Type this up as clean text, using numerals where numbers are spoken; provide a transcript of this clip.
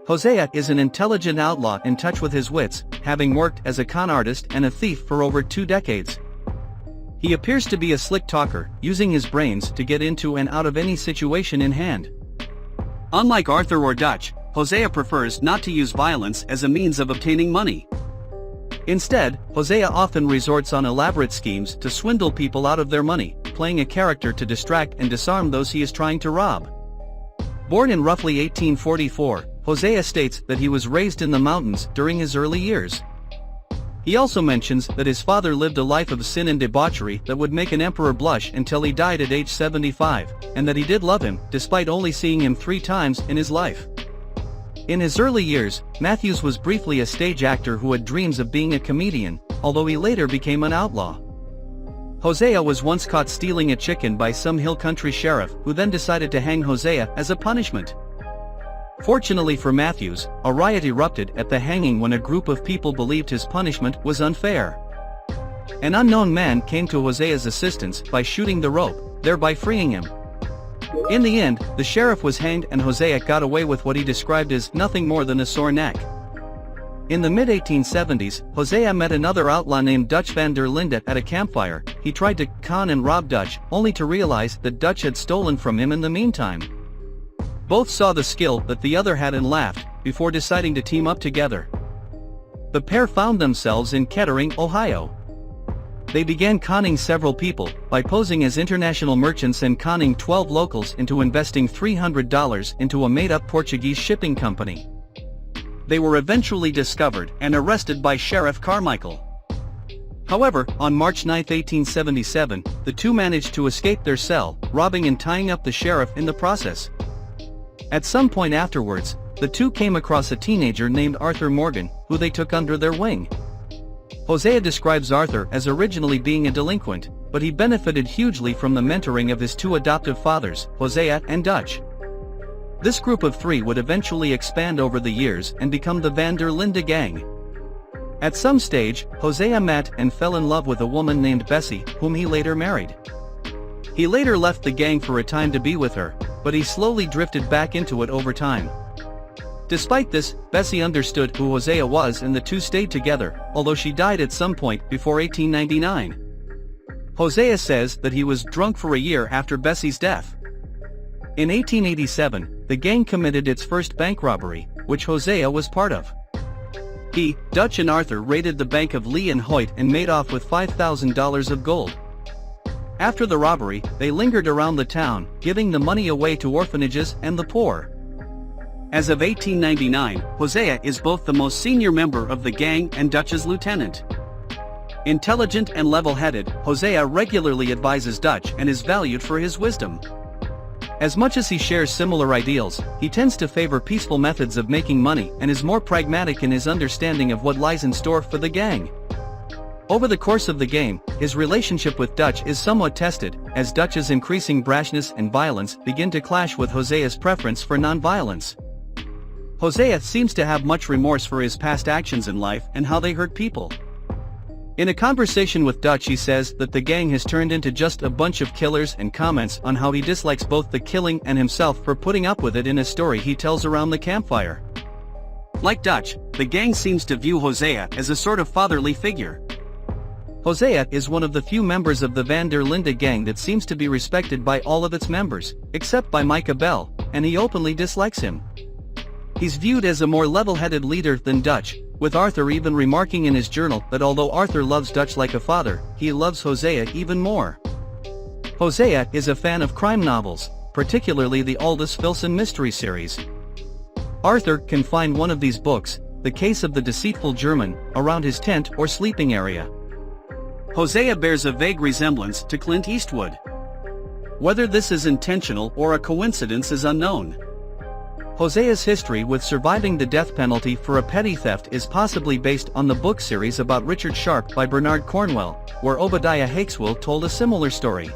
Hosea is an intelligent outlaw in touch with his wits, having worked as a con artist and a thief for over 2 decades. He appears to be a slick talker, using his brains to get into and out of any situation in hand. Unlike Arthur or Dutch, Hosea prefers not to use violence as a means of obtaining money. Instead, Hosea often resorts on elaborate schemes to swindle people out of their money, playing a character to distract and disarm those he is trying to rob. Born in roughly 1844, Hosea states that he was raised in the mountains during his early years. He also mentions that his father lived a life of sin and debauchery that would make an emperor blush until he died at age 75, and that he did love him, despite only seeing him 3 times in his life. In his early years, Matthews was briefly a stage actor who had dreams of being a comedian, although he later became an outlaw. Hosea was once caught stealing a chicken by some hill country sheriff who then decided to hang Hosea as a punishment. Fortunately for Matthews, a riot erupted at the hanging when a group of people believed his punishment was unfair. An unknown man came to Hosea's assistance by shooting the rope, thereby freeing him. In the end, the sheriff was hanged and Hosea got away with what he described as nothing more than a sore neck. In the mid-1870s, Hosea met another outlaw named Dutch van der Linde at a campfire. He tried to con and rob Dutch, only to realize that Dutch had stolen from him in the meantime. Both saw the skill that the other had and laughed, before deciding to team up together. The pair found themselves in Kettering, Ohio. They began conning several people, by posing as international merchants and conning 12 locals into investing $300 into a made-up Portuguese shipping company. They were eventually discovered and arrested by Sheriff Carmichael. However, on March 9, 1877, the two managed to escape their cell, robbing and tying up the sheriff in the process. At some point afterwards, the two came across a teenager named Arthur Morgan, who they took under their wing. Hosea describes Arthur as originally being a delinquent, but he benefited hugely from the mentoring of his 2 adoptive fathers, Hosea and Dutch. This group of 3 would eventually expand over the years and become the Van der Linde gang. At some stage, Hosea met and fell in love with a woman named Bessie, whom he later married. He later left the gang for a time to be with her, but he slowly drifted back into it over time. Despite this, Bessie understood who Hosea was and the two stayed together, although she died at some point before 1899. Hosea says that he was drunk for a year after Bessie's death. In 1887, the gang committed its first bank robbery, which Hosea was part of. He, Dutch and Arthur raided the bank of Lee and Hoyt and made off with $5,000 of gold. After the robbery, they lingered around the town, giving the money away to orphanages and the poor. As of 1899, Hosea is both the most senior member of the gang and Dutch's lieutenant. Intelligent and level-headed, Hosea regularly advises Dutch and is valued for his wisdom. As much as he shares similar ideals, he tends to favor peaceful methods of making money and is more pragmatic in his understanding of what lies in store for the gang. Over the course of the game, his relationship with Dutch is somewhat tested, as Dutch's increasing brashness and violence begin to clash with Hosea's preference for non-violence. Hosea seems to have much remorse for his past actions in life and how they hurt people. In a conversation with Dutch, he says that the gang has turned into just a bunch of killers and comments on how he dislikes both the killing and himself for putting up with it in a story he tells around the campfire. Like Dutch, the gang seems to view Hosea as a sort of fatherly figure. Hosea is one of the few members of the Van der Linde gang that seems to be respected by all of its members, except by Micah Bell, and he openly dislikes him. He's viewed as a more level-headed leader than Dutch, with Arthur even remarking in his journal that although Arthur loves Dutch like a father, he loves Hosea even more. Hosea is a fan of crime novels, particularly the Aldous Filson mystery series. Arthur can find one of these books, The Case of the Deceitful German, around his tent or sleeping area. Hosea bears a vague resemblance to Clint Eastwood. Whether this is intentional or a coincidence is unknown. Hosea's history with surviving the death penalty for a petty theft is possibly based on the book series about Richard Sharp by Bernard Cornwell, where Obadiah Hakeswill told a similar story.